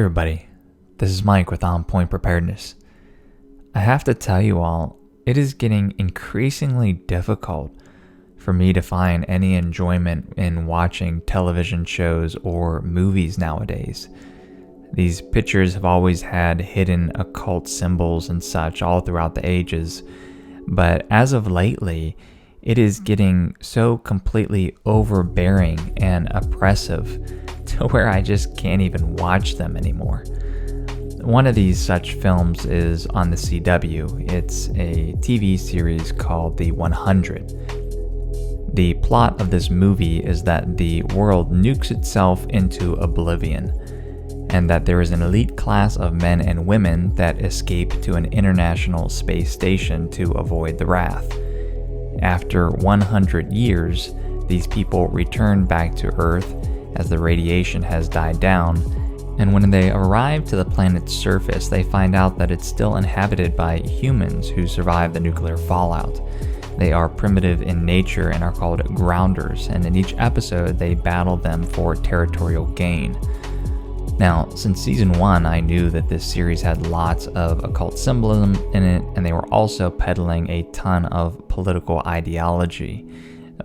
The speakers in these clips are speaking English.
everybody, this is Mike with On Point Preparedness. I have to tell you all, it is getting increasingly difficult for me to find any enjoyment in watching television shows or movies nowadays. These pictures have always had hidden occult symbols and such all throughout the ages, but as of lately, it is getting so completely overbearing and oppressive to where I just can't even watch them anymore. One of these such films is on the CW. It's a TV series called The 100. The plot of this movie is that the world nukes itself into oblivion, and that there is an elite class of men and women that escape to an international space station to avoid the wrath. After 100 years, these people return back to Earth as the radiation has died down, and when they arrive to the planet's surface, they find out that it's still inhabited by humans who survived the nuclear fallout. They are primitive in nature and are called grounders, and in each episode they battle them for territorial gain. Now, since season 1, I knew that this series had lots of occult symbolism in it, and they were also peddling a ton of political ideology.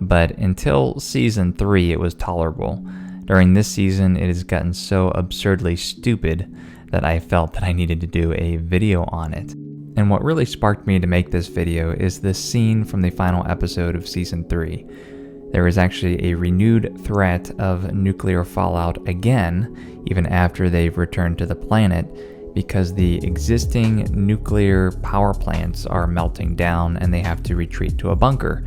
But until season 3, it was tolerable. During this season, it has gotten so absurdly stupid that I felt that I needed to do a video on it. And what really sparked me to make this video is the scene from the final episode of season 3. There is actually a renewed threat of nuclear fallout again, even after they've returned to the planet, because the existing nuclear power plants are melting down and they have to retreat to a bunker.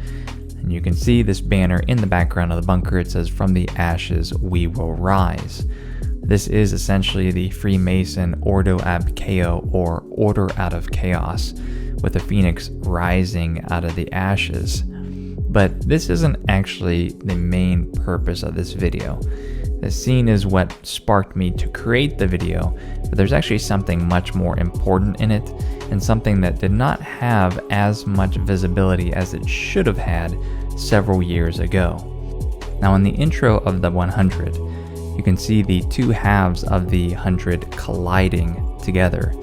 And you can see this banner in the background of the bunker. It says, "From the ashes we will rise." This is essentially the Freemason Ordo ab Chao, or Order out of Chaos, with the phoenix rising out of the ashes. But this isn't actually the main purpose of this video. The scene is what sparked me to create the video, but there's actually something much more important in it, and something that did not have as much visibility as it should have had several years ago. Now, in the intro of the 100, you can see the two halves of the 100 colliding together.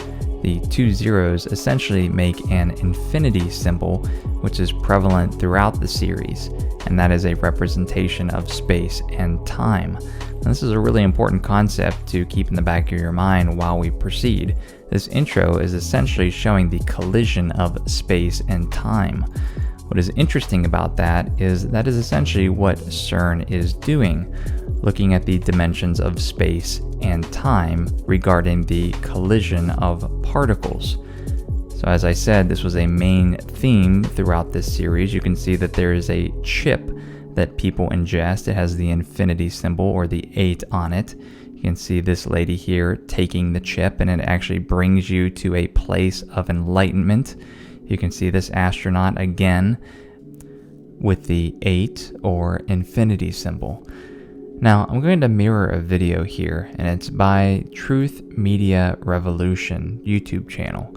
The two zeros essentially make an infinity symbol, which is prevalent throughout the series, and that is a representation of space and time. Now, this is a really important concept to keep in the back of your mind while we proceed. This intro is essentially showing the collision of space and time. What is interesting about that is essentially what CERN is doing, looking at the dimensions of space and time regarding the collision of particles. So as I said, this was a main theme throughout this series. You can see that there is a chip that people ingest. It has the infinity symbol, or the 8, on it. You can see this lady here taking the chip, and it actually brings you to a place of enlightenment. You can see this astronaut again with the 8, or infinity symbol. Now, I'm going to mirror a video here, and it's by Truth Media Revolution YouTube channel.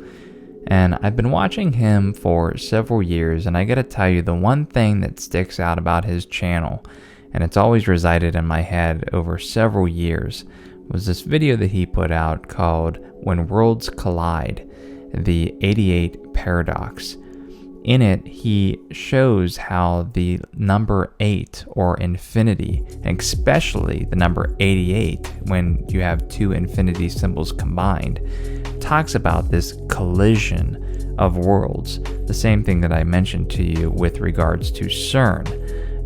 And I've been watching him for several years, and I gotta tell you, the one thing that sticks out about his channel, and it's always resided in my head over several years, was this video that he put out called When Worlds Collide, the 88 Paradox. In it, he shows how the number 8, or infinity, and especially the number 88, when you have two infinity symbols combined, talks about this collision of worlds, the same thing that I mentioned to you with regards to CERN.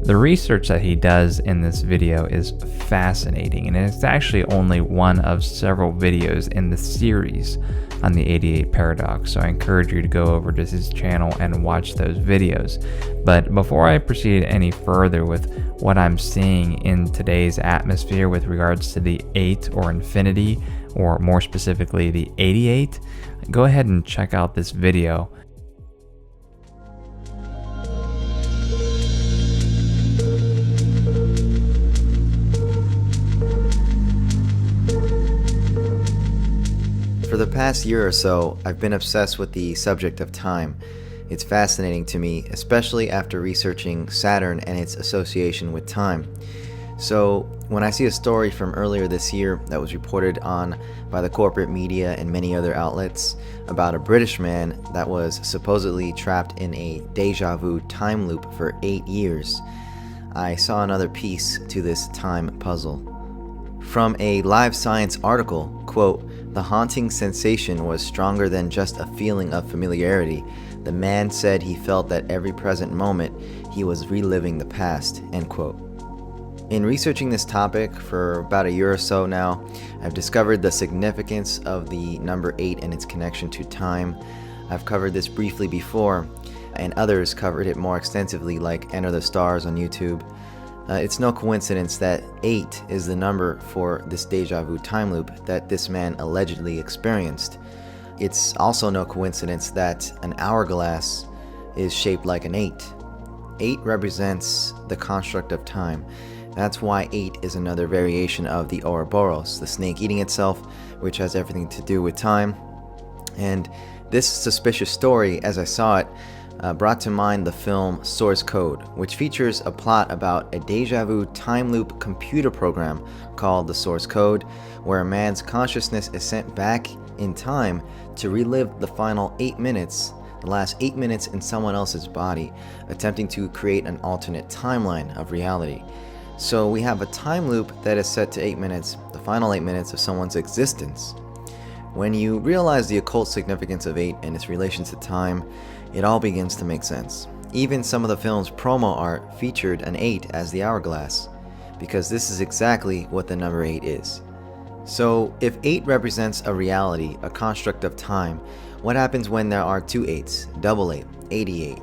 The research that he does in this video is fascinating, and it's actually only one of several videos in the series on the 88 Paradox, so I encourage you to go over to his channel and watch those videos. But before I proceed any further with what I'm seeing in today's atmosphere with regards to the 8, or infinity, or more specifically the 88, go ahead and check out this video. For the past year or so, I've been obsessed with the subject of time. It's fascinating to me, especially after researching Saturn and its association with time. So when I see a story from earlier this year that was reported on by the corporate media and many other outlets about a British man that was supposedly trapped in a deja vu time loop for 8 years, I saw another piece to this time puzzle. From a Live Science article, quote, "The haunting sensation was stronger than just a feeling of familiarity. The man said he felt that every present moment he was reliving the past," end quote. In researching this topic for about a year or so now, I've discovered the significance of the number 8 and its connection to time. I've covered this briefly before, and others covered it more extensively, like Enter the Stars on YouTube. It's no coincidence that 8 is the number for this deja vu time loop that this man allegedly experienced. It's also no coincidence that an hourglass is shaped like an 8. 8 represents the construct of time. That's why 8 is another variation of the Ouroboros, the snake eating itself, which has everything to do with time. And this suspicious story, as I saw it, brought to mind the film Source Code, which features a plot about a deja vu time loop computer program called the Source Code, where a man's consciousness is sent back in time to relive the final 8 minutes, the last 8 minutes in someone else's body, attempting to create an alternate timeline of reality. So we have a time loop that is set to 8 minutes, the final 8 minutes of someone's existence. When you realize the occult significance of 8 and its relation to time, it all begins to make sense. Even some of the film's promo art featured an 8 as the hourglass, because this is exactly what the number 8 is. So if 8 represents a reality, a construct of time, what happens when there are two 8s, double 8, 88?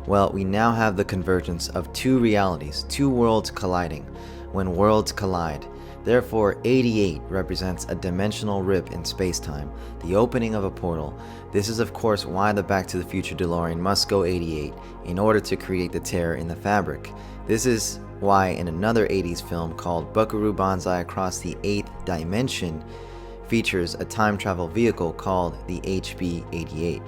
Well, we now have the convergence of two realities, two worlds colliding. When worlds collide, therefore 88 represents a dimensional rip in space-time, the opening of a portal. This is of course why the Back to the Future DeLorean must go 88 in order to create the tear in the fabric. This is why in another 80s film called Buckaroo Banzai Across the 8th Dimension features a time travel vehicle called the HB-88.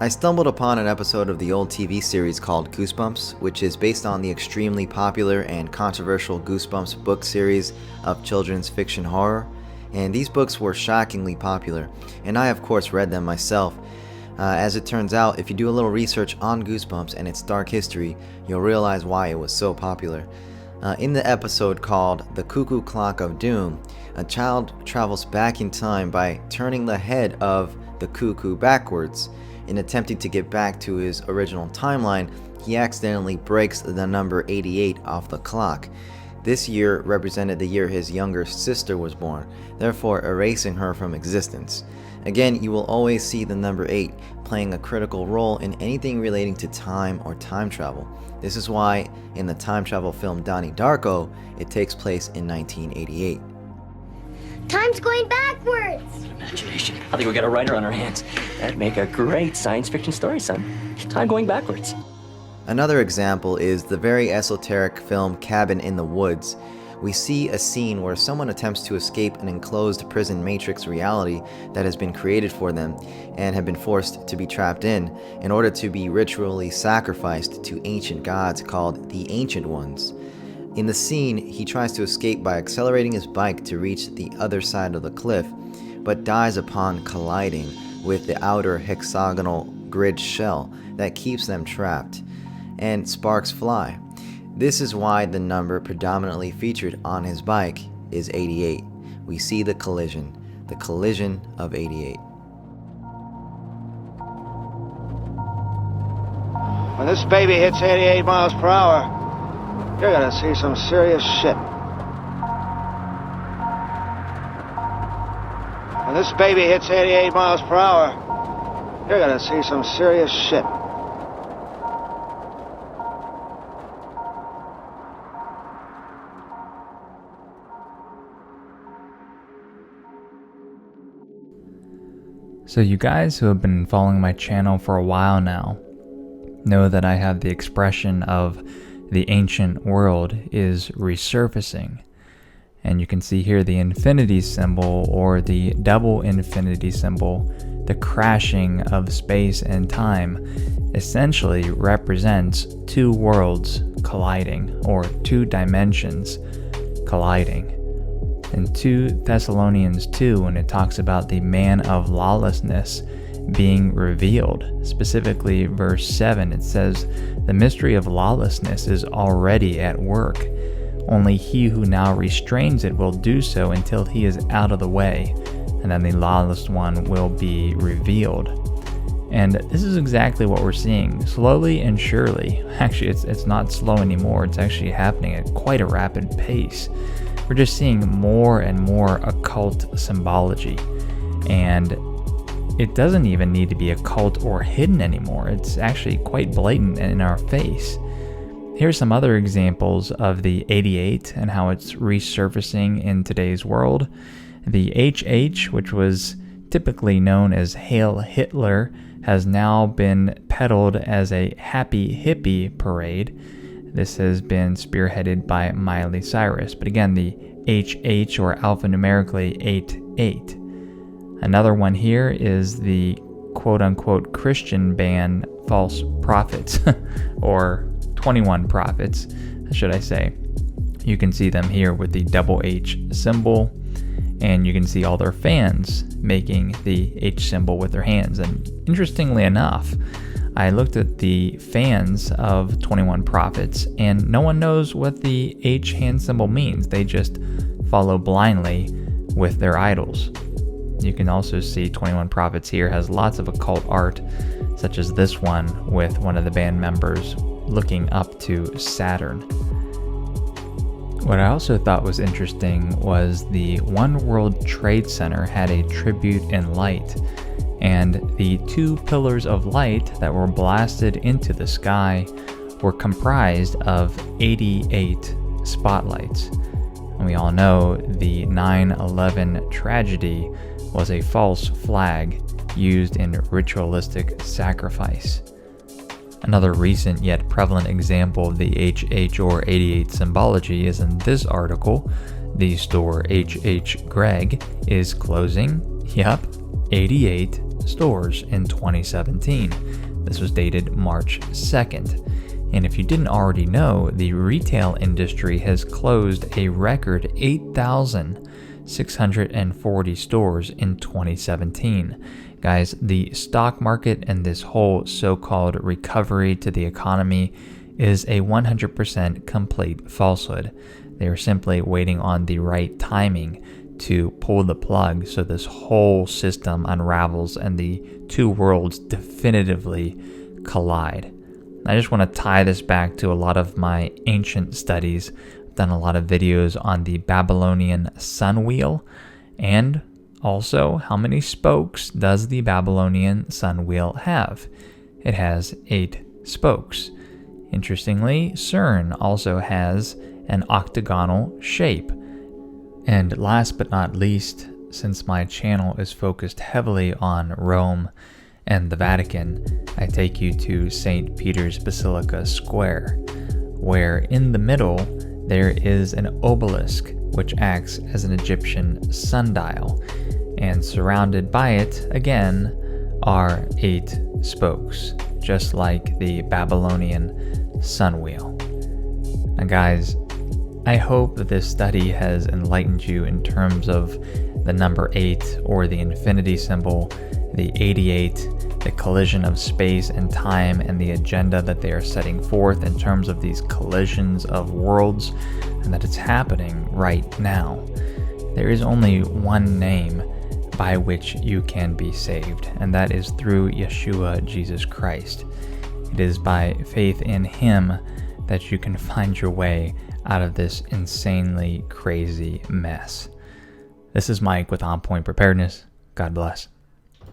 I stumbled upon an episode of the old TV series called Goosebumps, which is based on the extremely popular and controversial Goosebumps book series of children's fiction horror, and these books were shockingly popular, and I of course read them myself. As it turns out, if you do a little research on Goosebumps and its dark history, you'll realize why it was so popular. In the episode called The Cuckoo Clock of Doom, a child travels back in time by turning the head of the cuckoo backwards. In attempting to get back to his original timeline, he accidentally breaks the number 88 off the clock. This year represented the year his younger sister was born, therefore erasing her from existence. Again, you will always see the number 8 playing a critical role in anything relating to time or time travel. This is why in the time travel film Donnie Darko, it takes place in 1988. Time's going backwards! Imagination. I think we got a writer on our hands. That'd make a great science fiction story, son. Time going backwards. Another example is the very esoteric film Cabin in the Woods. We see a scene where someone attempts to escape an enclosed prison matrix reality that has been created for them and have been forced to be trapped in order to be ritually sacrificed to ancient gods called the Ancient Ones. In the scene, he tries to escape by accelerating his bike to reach the other side of the cliff, but dies upon colliding with the outer hexagonal grid shell that keeps them trapped, and sparks fly. This is why the number predominantly featured on his bike is 88. We see the collision of 88. When this baby hits 88 miles per hour, you're gonna see some serious shit. When this baby hits 88 miles per hour, you're gonna see some serious shit. So you guys who have been following my channel for a while now know that I have the expression of the ancient world is resurfacing. And you can see here the infinity symbol or the double infinity symbol, the crashing of space and time, essentially represents two worlds colliding or two dimensions colliding. In 2 Thessalonians 2, when it talks about the man of lawlessness being revealed, specifically verse 7, it says, "The mystery of lawlessness is already at work. Only he who now restrains it will do so until he is out of the way, and then the lawless one will be revealed." And this is exactly what we're seeing, slowly and surely. Actually, it's not slow anymore. It's actually happening at quite a rapid pace. We're just seeing more and more occult symbology. And it doesn't even need to be occult or hidden anymore. It's actually quite blatant in our face. Here's some other examples of the 88 and how it's resurfacing in today's world. The HH, which was typically known as Hail Hitler, has now been peddled as a Happy Hippie parade. This has been spearheaded by Miley Cyrus. But again, the HH, or alphanumerically 88. Another one here is the quote-unquote Christian band False Prophets, or 21 Prophets, should I say. You can see them here with the double H symbol, and you can see all their fans making the H symbol with their hands. And interestingly enough, I looked at the fans of 21 Prophets, and no one knows what the H hand symbol means. They just follow blindly with their idols. You can also see 21 Prophets here has lots of occult art, such as this one with one of the band members looking up to Saturn. What I also thought was interesting was the One World Trade Center had a tribute in light, and the 2 pillars of light that were blasted into the sky were comprised of 88 spotlights. And we all know the 9/11 tragedy was a false flag used in ritualistic sacrifice. Another recent yet prevalent example of the HH or 88 symbology is in this article. The store H.H. Gregg is closing, 88 stores in 2017. This was dated March 2nd. And if you didn't already know, the retail industry has closed a record 8,640 stores in 2017. Guys, the stock market and this whole so-called recovery to the economy is a 100% complete falsehood. They are simply waiting on the right timing to pull the plug so this whole system unravels and the 2 worlds definitively collide. I just want to tie this back to a lot of my ancient studies. I've done a lot of videos on the Babylonian sun wheel, and also how many spokes does the Babylonian sun wheel have? It has 8 spokes. Interestingly, CERN also has an octagonal shape. And last but not least, since my channel is focused heavily on Rome and the Vatican, I take you to St. Peter's Basilica Square, where in the middle there is an obelisk which acts as an Egyptian sundial, and surrounded by it, again, are 8 spokes, just like the Babylonian sun wheel. Now guys, I hope that this study has enlightened you in terms of the number 8 or the infinity symbol, the 88, the collision of space and time, and the agenda that they are setting forth in terms of these collisions of worlds, and that it's happening right now. There is only one name by which you can be saved, and that is through Yeshua Jesus Christ. It is by faith in Him that you can find your way out of this insanely crazy mess. This is Mike with On Point Preparedness. God bless.